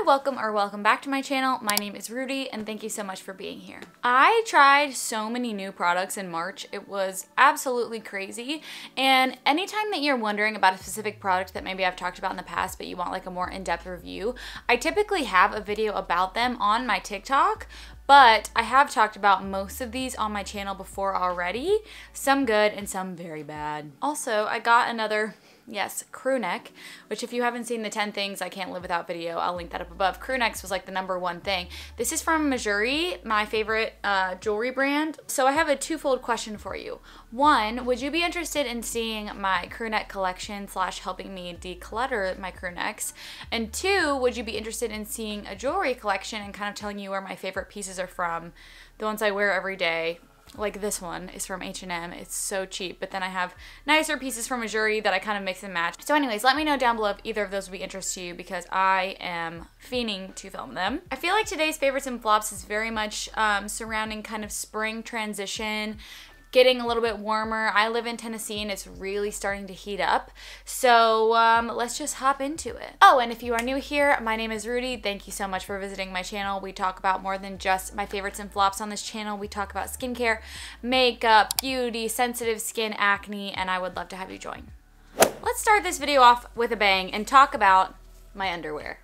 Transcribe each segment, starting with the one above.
Welcome back to my channel. My name is Rudi and thank you so much for being here. I tried so many new products in March. It was absolutely crazy. And anytime that you're wondering about a specific product that maybe I've talked about in the past but you want like a more in-depth review, I typically have a video about them on my TikTok. But I have talked about most of these on my channel before already. Some good and some very bad. Also, I got another, yes, crew neck, which if you haven't seen the 10 things I can't live without video, I'll link that up above. Crew necks was like the #1 thing. This is from veryyyy, my favorite jewelry brand. So I have a twofold question for you. One, would you be interested in seeing my crew neck collection / helping me declutter my crew necks? And two, would you be interested in seeing a jewelry collection and kind of telling you where my favorite pieces are from, the ones I wear every day? Like this one is from H&M. It's so cheap, but then I have nicer pieces from veryyyy that I kind of mix and match. So anyways, let me know down below if either of those would be interest to you because I am fiending to film them. I feel like today's favorites and flops is very much surrounding kind of spring transition, getting a little bit warmer. I live in Tennessee and it's really starting to heat up. So let's just hop into it. Oh, and if you are new here, my name is Rudi. Thank you so much for visiting my channel. We talk about more than just my favorites and flops on this channel. We talk about skincare, makeup, beauty, sensitive skin, acne, and I would love to have you join. Let's start this video off with a bang and talk about my underwear.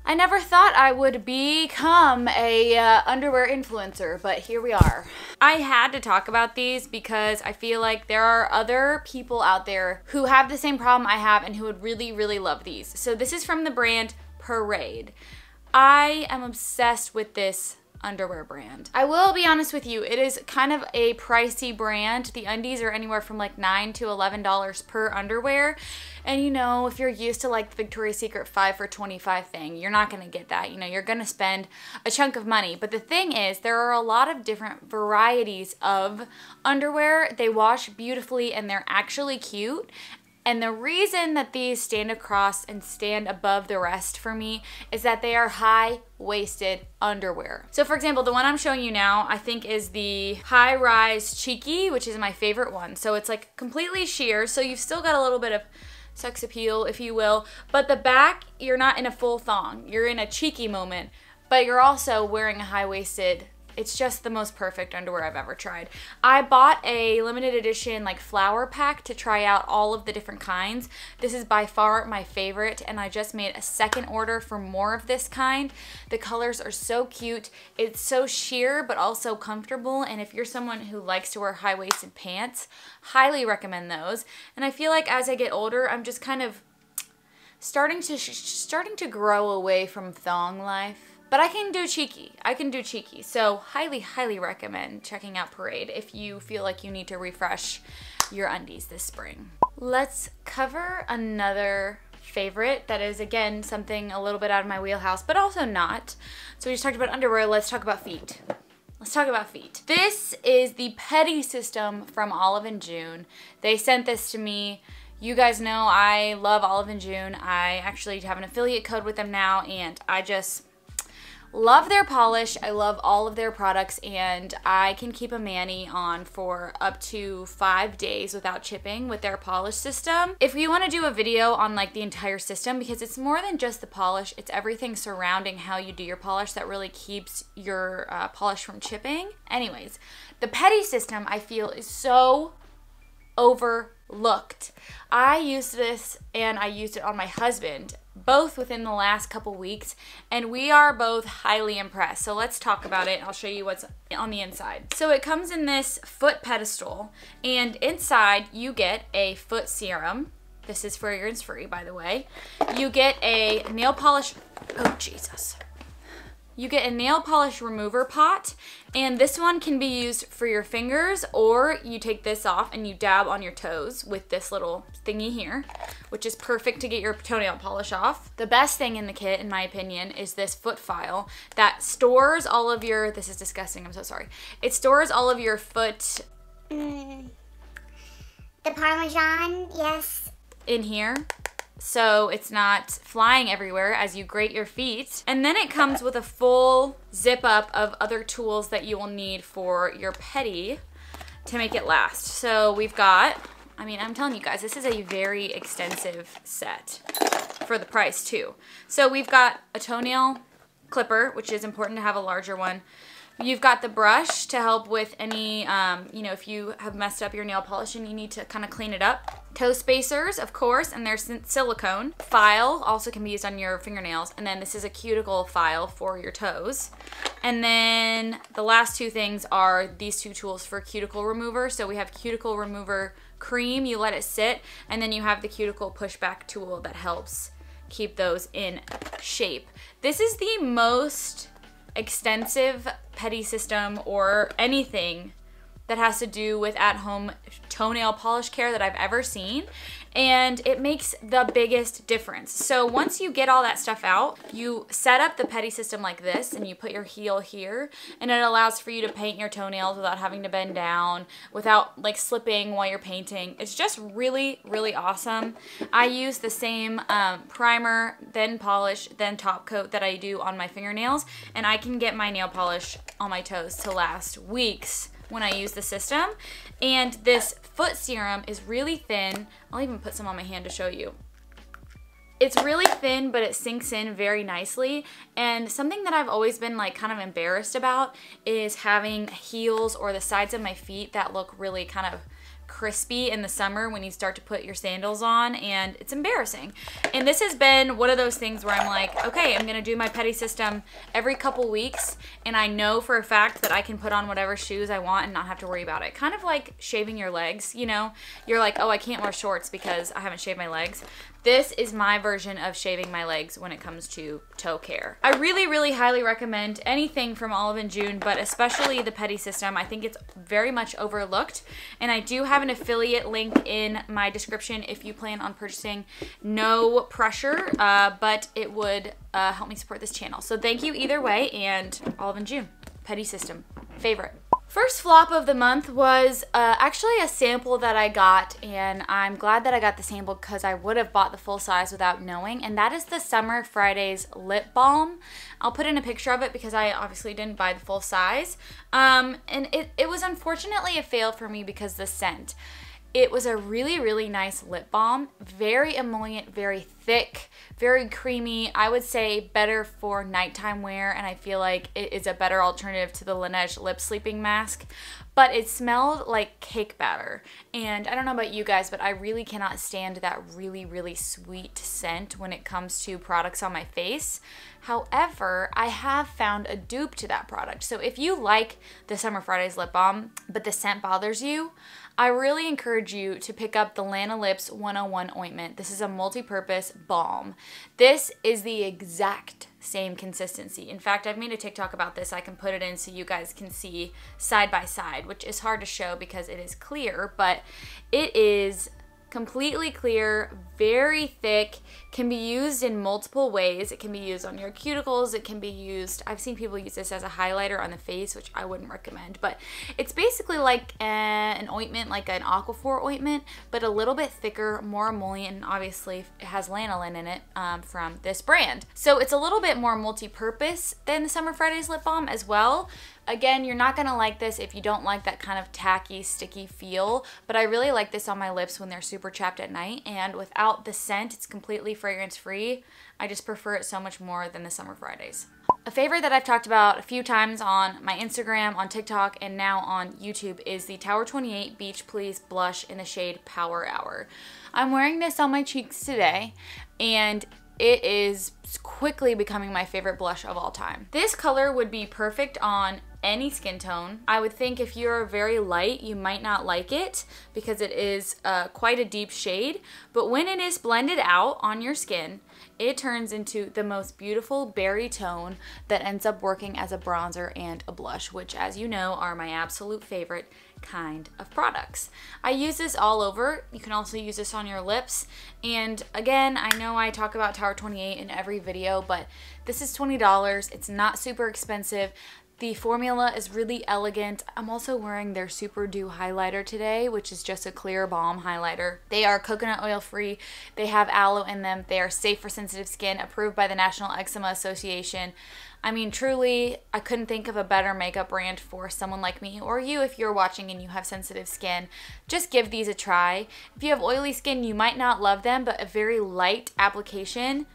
I never thought I would become a underwear influencer, but here we are. I had to talk about these because I feel like there are other people out there who have the same problem I have and who would really, really love these. So this is from the brand Pedi. I am obsessed with this underwear brand. I will be honest with you, it is kind of a pricey brand. The undies are anywhere from like $9 to $11 per underwear. And you know, if you're used to like the Victoria's Secret 5 for $25 thing, you're not gonna get that. You know, you're gonna spend a chunk of money. But the thing is, there are a lot of different varieties of underwear. They wash beautifully and they're actually cute. And the reason that these stand across and stand above the rest for me is that they are high-waisted underwear. So for example, the one I'm showing you now, I think is the high-rise cheeky, which is my favorite one. So it's like completely sheer, so you've still got a little bit of sex appeal, if you will. But the back, you're not in a full thong. You're in a cheeky moment, but you're also wearing a high-waisted. It's just the most perfect underwear I've ever tried. I bought a limited edition like flower pack to try out all of the different kinds. This is by far my favorite and I just made a second order for more of this kind. The colors are so cute. It's so sheer but also comfortable, and if you're someone who likes to wear high-waisted pants, highly recommend those. And I feel like as I get older, I'm just kind of starting to grow away from thong life. But I can do cheeky. So highly recommend checking out Pedi if you feel like you need to refresh your undies this spring. Let's cover another favorite that is, again, something a little bit out of my wheelhouse, but also not. So we just talked about underwear, let's talk about feet. Let's talk about feet. This is the Pedi system from Olive&June. They sent this to me. You guys know I love Olive&June. I actually have an affiliate code with them now, and I just love their polish. I love all of their products, and I can keep a mani on for up to 5 days without chipping with their polish system. If you want to do a video on like the entire system, because it's more than just the polish, it's everything surrounding how you do your polish that really keeps your polish from chipping. Anyways, the Pedi system I feel is so overlooked. I used this and I used it on my husband, both within the last couple weeks, and we are both highly impressed. So let's talk about it. I'll show you what's on the inside. So it comes in this foot pedestal, and inside you get a foot serum. This is fragrance-free, by the way. You get a nail polish, oh Jesus. You get a nail polish remover pot, and this one can be used for your fingers, or you take this off and you dab on your toes with this little thingy here, which is perfect to get your toenail polish off. The best thing in the kit, in my opinion, is this foot file that stores all of your, this is disgusting, I'm so sorry. It stores all of your foot. The Parmesan, yes. In here. So it's not flying everywhere as you grate your feet. And then it comes with a full zip up of other tools that you will need for your Pedi to make it last. So we've got, I mean, I'm telling you guys, this is a very extensive set. for the price too. So we've got a toenail clipper, which is important to have a larger one. You've got the brush to help with any, you know, if you have messed up your nail polish and you need to kind of clean it up. Toe spacers, of course, and they're silicone. File also can be used on your fingernails. And then this is a cuticle file for your toes. And then the last two things are these two tools for cuticle remover. So we have cuticle remover cream, you let it sit, and then you have the cuticle pushback tool that helps keep those in shape. This is the most extensive Pedi system or anything that has to do with at-home toenail polish care that I've ever seen, and it makes the biggest difference. So once you get all that stuff out, you set up the Pedi system like this, and you put your heel here, and it allows for you to paint your toenails without having to bend down, without like slipping while you're painting. It's just really, really awesome. I use the same primer, then polish, then top coat that I do on my fingernails, and I can get my nail polish on my toes to last weeks when I use the system. And this foot serum is really thin. I'll even put some on my hand to show you. It's really thin, but it sinks in very nicely. And something that I've always been like kind of embarrassed about is having heels or the sides of my feet that look really kind of crispy in the summer when you start to put your sandals on, and it's embarrassing. And this has been one of those things where I'm like, okay, I'm gonna do my Pedi system every couple weeks, and I know for a fact that I can put on whatever shoes I want and not have to worry about it. Kind of like shaving your legs, you know? You're like, oh, I can't wear shorts because I haven't shaved my legs. This is my version of shaving my legs when it comes to toe care. I really, really highly recommend anything from Olive&June, but especially the Pedi system. I think it's very much overlooked, and I do have an affiliate link in my description if you plan on purchasing. No pressure, but it would help me support this channel. So thank you either way, and Olive&June, Pedi system, favorite. First flop of the month was actually a sample that I got, and I'm glad that I got the sample because I would have bought the full size without knowing, and that is the Summer Fridays lip balm. I'll put in a picture of it because I obviously didn't buy the full size, and it was unfortunately a fail for me because the scent. It was a really, really nice lip balm, very emollient, very thick, very creamy. I would say better for nighttime wear, and I feel like it is a better alternative to the Laneige lip sleeping mask. But it smelled like cake batter, and I don't know about you guys, but I really cannot stand that really, really sweet scent when it comes to products on my face. However, I have found a dupe to that product. So if you like the Summer Fridays lip balm, but the scent bothers you, I really encourage you to pick up the Lanolips 101 ointment. This is a multi-purpose balm. This is the exact same consistency. In fact, I've made a TikTok about this. I can put it in so you guys can see side by side, which is hard to show because it is clear, but it is completely clear, very thick, can be used in multiple ways. It can be used on your cuticles, it can be used, I've seen people use this as a highlighter on the face, which I wouldn't recommend, but it's basically like an ointment, like an Aquaphor ointment, but a little bit thicker, more emollient, and obviously it has lanolin in it from this brand. So it's a little bit more multi-purpose than the Summer Fridays lip balm as well. Again, you're not gonna like this if you don't like that kind of tacky, sticky feel, but I really like this on my lips when they're super chapped at night, and without the scent, it's completely fragrance-free. I just prefer it so much more than the Summer Fridays. A favorite that I've talked about a few times on my Instagram, on TikTok, and now on YouTube is the Tower 28 Beach Please Blush in the shade Power Hour. I'm wearing this on my cheeks today, and it is quickly becoming my favorite blush of all time. This color would be perfect on any skin tone. I would think if you're very light, you might not like it because it is quite a deep shade, but when it is blended out on your skin, it turns into the most beautiful berry tone that ends up working as a bronzer and a blush, which, as you know, are my absolute favorite kind of products. I use this all over. You can also use this on your lips, and again, I know I talk about Tower 28 in every video, but this is $20. It's not super expensive. The formula is really elegant. I'm also wearing their Super Dew highlighter today, which is just a clear balm highlighter. They are coconut oil free. They have aloe in them. They are safe for sensitive skin, approved by the National Eczema Association. I mean, truly, I couldn't think of a better makeup brand for someone like me, or you if you're watching and you have sensitive skin. Just give these a try. If you have oily skin, you might not love them, but a very light application,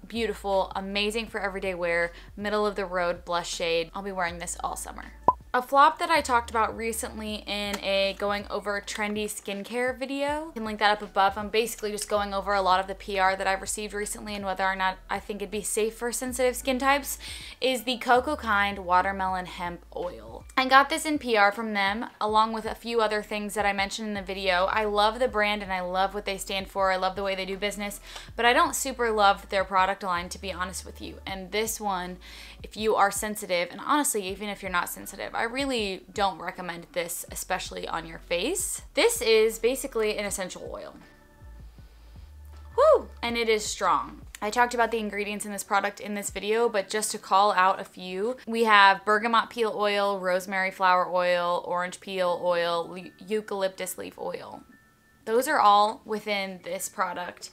beautiful, amazing for everyday wear, middle of the road blush shade. I'll be wearing this all summer. A flop that I talked about recently in a going over trendy skincare video, you can link that up above. I'm basically just going over a lot of the PR that I've received recently and whether or not I think it'd be safe for sensitive skin types, is the Cocoa Kind Watermelon Hemp Oil. I got this in PR from them, along with a few other things that I mentioned in the video. I love the brand and I love what they stand for. I love the way they do business, but I don't super love their product line, to be honest with you. And this one, if you are sensitive, and honestly, even if you're not sensitive, I really don't recommend this, especially on your face. This is basically an essential oil. Woo! And it is strong. I talked about the ingredients in this product in this video, but just to call out a few, we have bergamot peel oil, rosemary flower oil, orange peel oil, eucalyptus leaf oil. Those are all within this product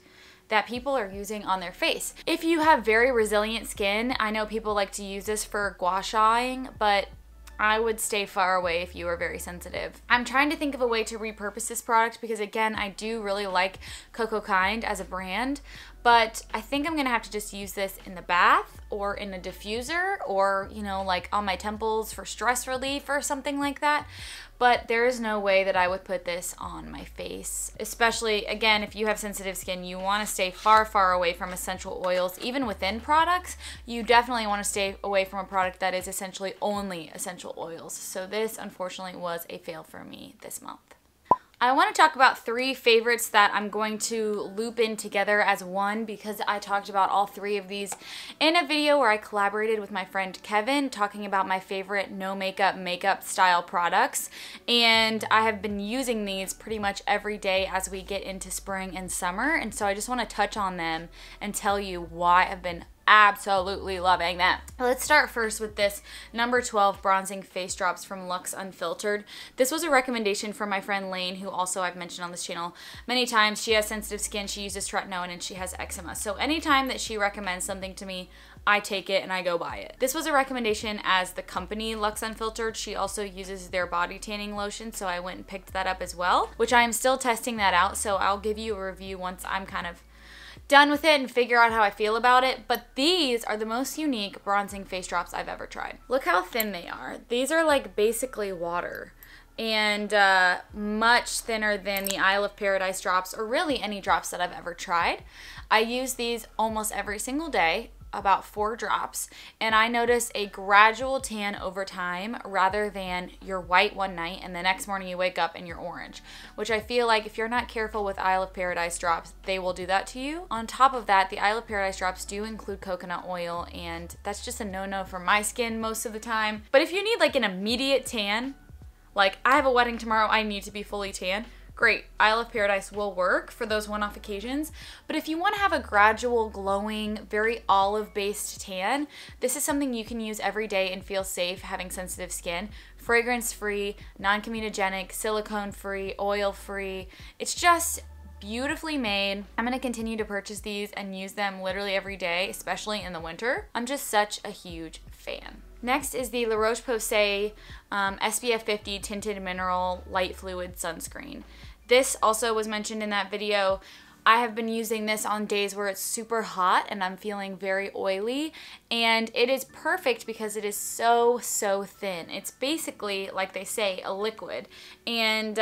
that people are using on their face. If you have very resilient skin, I know people like to use this for gua shaing, but I would stay far away if you are very sensitive. I'm trying to think of a way to repurpose this product because, again, I do really like Cocoa Kind as a brand, but I think I'm gonna have to just use this in the bath or in a diffuser or, you know, like on my temples for stress relief or something like that. But there is no way that I would put this on my face. Especially, again, if you have sensitive skin, you wanna stay far, far away from essential oils. Even within products, you definitely wanna stay away from a product that is essentially only essential oils. So this, unfortunately, was a fail for me this month. I want to talk about 3 favorites that I'm going to loop in together as one because I talked about all 3 of these in a video where I collaborated with my friend Kevin talking about my favorite no makeup style products, and I have been using these pretty much every day as we get into spring and summer, and so I just want to touch on them and tell you why I've been absolutely loving them. Let's start first with this number 12 bronzing face drops from Luxe Unfiltered. This was a recommendation from my friend Lane, who also I've mentioned on this channel many times. She has sensitive skin, she uses tretinoin, and she has eczema. So anytime that she recommends something to me, I take it and I go buy it. This was a recommendation as the company Luxe Unfiltered. She also uses their body tanning lotion, so I went and picked that up as well, which I am still testing that out, so I'll give you a review once I'm kind of done with it and figure out how I feel about it. But these are the most unique bronzing face drops I've ever tried. Look how thin they are. These are like basically water and much thinner than the Isle of Paradise drops or really any drops that I've ever tried. I use these almost every single day, about 4 drops, and I notice a gradual tan over time rather than you're white one night and the next morning you wake up and you're orange, which I feel like if you're not careful with Isle of Paradise drops, they will do that to you. On top of that, the Isle of Paradise drops do include coconut oil, and that's just a no-no for my skin most of the time. But if you need like an immediate tan, like I have a wedding tomorrow, I need to be fully tan, great, Isle of Paradise will work for those one-off occasions. But if you want to have a gradual, glowing, very olive-based tan, this is something you can use every day and feel safe having sensitive skin. Fragrance-free, non-comedogenic, silicone-free, oil-free. It's just beautifully made. I'm going to continue to purchase these and use them literally every day, especially in the winter. I'm just such a huge fan. Next is the La Roche-Posay SPF 50 Tinted Mineral Light Fluid Sunscreen. This also was mentioned in that video. I have been using this on days where it's super hot and I'm feeling very oily, and it is perfect because it is so thin. It's basically, like they say, a liquid. And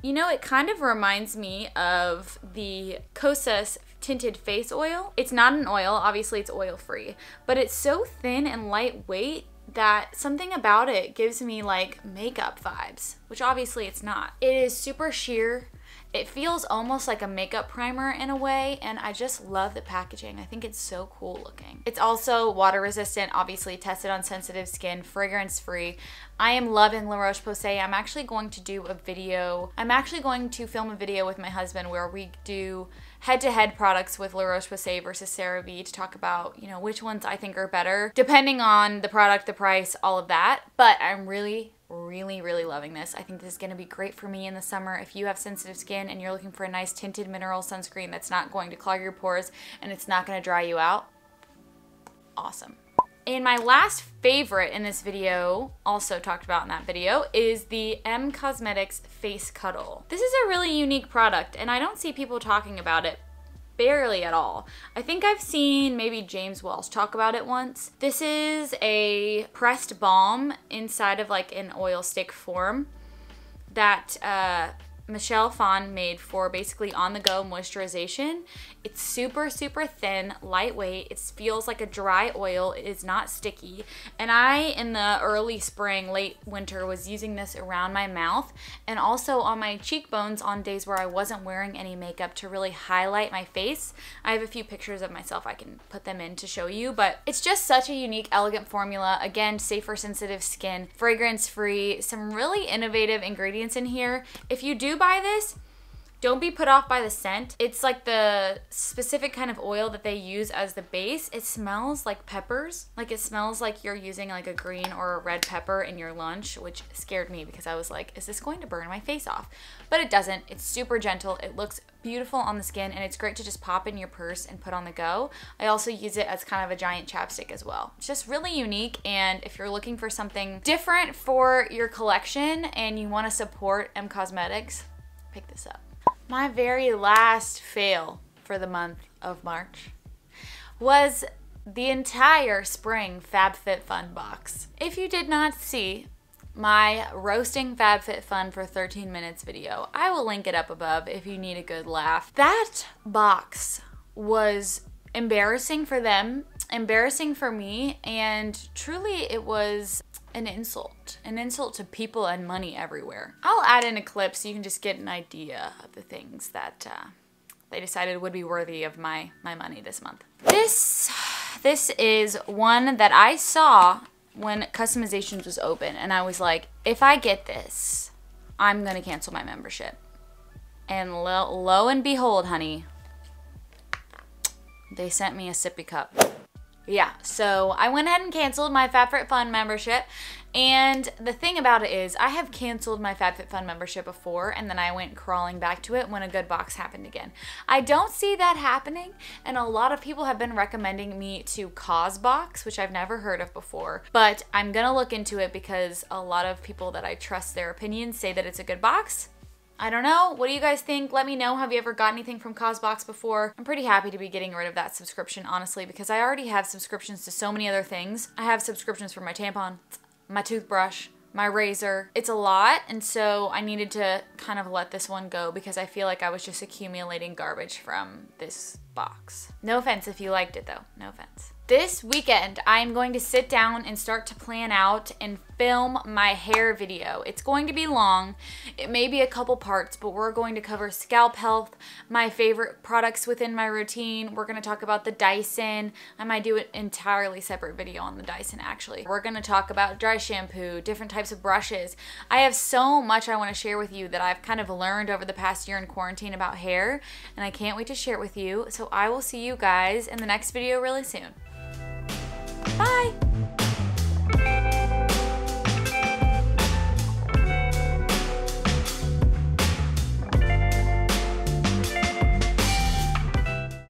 you know, it kind of reminds me of the Kosas tinted face oil. It's not an oil, obviously it's oil free, but it's so thin and lightweight that something about it gives me like makeup vibes, which obviously it's not. It is super sheer It feels almost like a makeup primer in a way, and I just love the packaging. I think it's so cool looking. It's also water resistant, obviously tested on sensitive skin, fragrance free. I am loving La Roche-Posay. I'm actually going to do a video. I'm actually going to film a video with my husband where we do head-to-head products with La Roche-Posay versus CeraVe to talk about, you know, which ones I think are better, depending on the product, the price, all of that. But I'm really loving this. I think this is going to be great for me in the summer. If you have sensitive skin and you're looking for a nice tinted mineral sunscreen that's not going to clog your pores and it's not going to dry you out, awesome. And my last favorite in this video, also talked about in that video, is the Cosmetics Face Cuddle. This is a really unique product, and I don't see people talking about it barely at all. I think I've seen maybe James Welsh talk about it once. This is a pressed balm inside of like an oil stick form that Michelle Phan made for basically on-the-go moisturization. It's super thin, lightweight. It feels like a dry oil. It is not sticky. And I, in the early spring, late winter, was using this around my mouth and also on my cheekbones on days where I wasn't wearing any makeup to really highlight my face. I have a few pictures of myself. I can put them in to show you, but it's just such a unique, elegant formula. Again, safe for sensitive skin, fragrance-free, some really innovative ingredients in here. If you do buy this, don't be put off by the scent. It's like the specific kind of oil that they use as the base. It smells like peppers. Like it smells like you're using like a green or a red pepper in your lunch, which scared me because I was like, is this going to burn my face off? But it doesn't. It's super gentle. It looks beautiful on the skin, and it's great to just pop in your purse and put on the go. I also use it as kind of a giant chapstick as well. It's just really unique, and if you're looking for something different for your collection and you want to support Cosmetics, pick this up. My very last fail for the month of March was the entire spring FabFitFun box. If you did not see my roasting FabFitFun for 13 minutes video, I will link it up above if you need a good laugh. That box was embarrassing for them, embarrassing for me, and truly it was an insult to people and money everywhere. I'll add in a clip so you can just get an idea of the things that they decided would be worthy of my money this month. This is one that I saw when Customizations was open, and I was like, if I get this, I'm gonna cancel my membership. And lo and behold, honey, they sent me a sippy cup. Yeah, so I went ahead and canceled my FabFitFun membership, and the thing about it is I have canceled my FabFitFun membership before, and then I went crawling back to it when a good box happened again. I don't see that happening, and a lot of people have been recommending me to CosBox, which I've never heard of before, but I'm gonna look into it because a lot of people that I trust their opinions say that it's a good box. I don't know. What do you guys think? Let me know. Have you ever got anything from CosBox before? I'm pretty happy to be getting rid of that subscription, honestly, because I already have subscriptions to so many other things. I have subscriptions for my tampon, my toothbrush, my razor. It's a lot, and so I needed to kind of let this one go because I feel like I was just accumulating garbage from this box. No offense if you liked it though. No offense. This weekend, I'm going to sit down and start to plan out and film my hair video. It's going to be long. It may be a couple parts, but we're going to cover scalp health, my favorite products within my routine. We're going to talk about the Dyson. I might do an entirely separate video on the Dyson, actually. We're going to talk about dry shampoo, different types of brushes. I have so much I want to share with you that I've kind of learned over the past year in quarantine about hair, and I can't wait to share it with you. So I will see you guys in the next video really soon. Bye!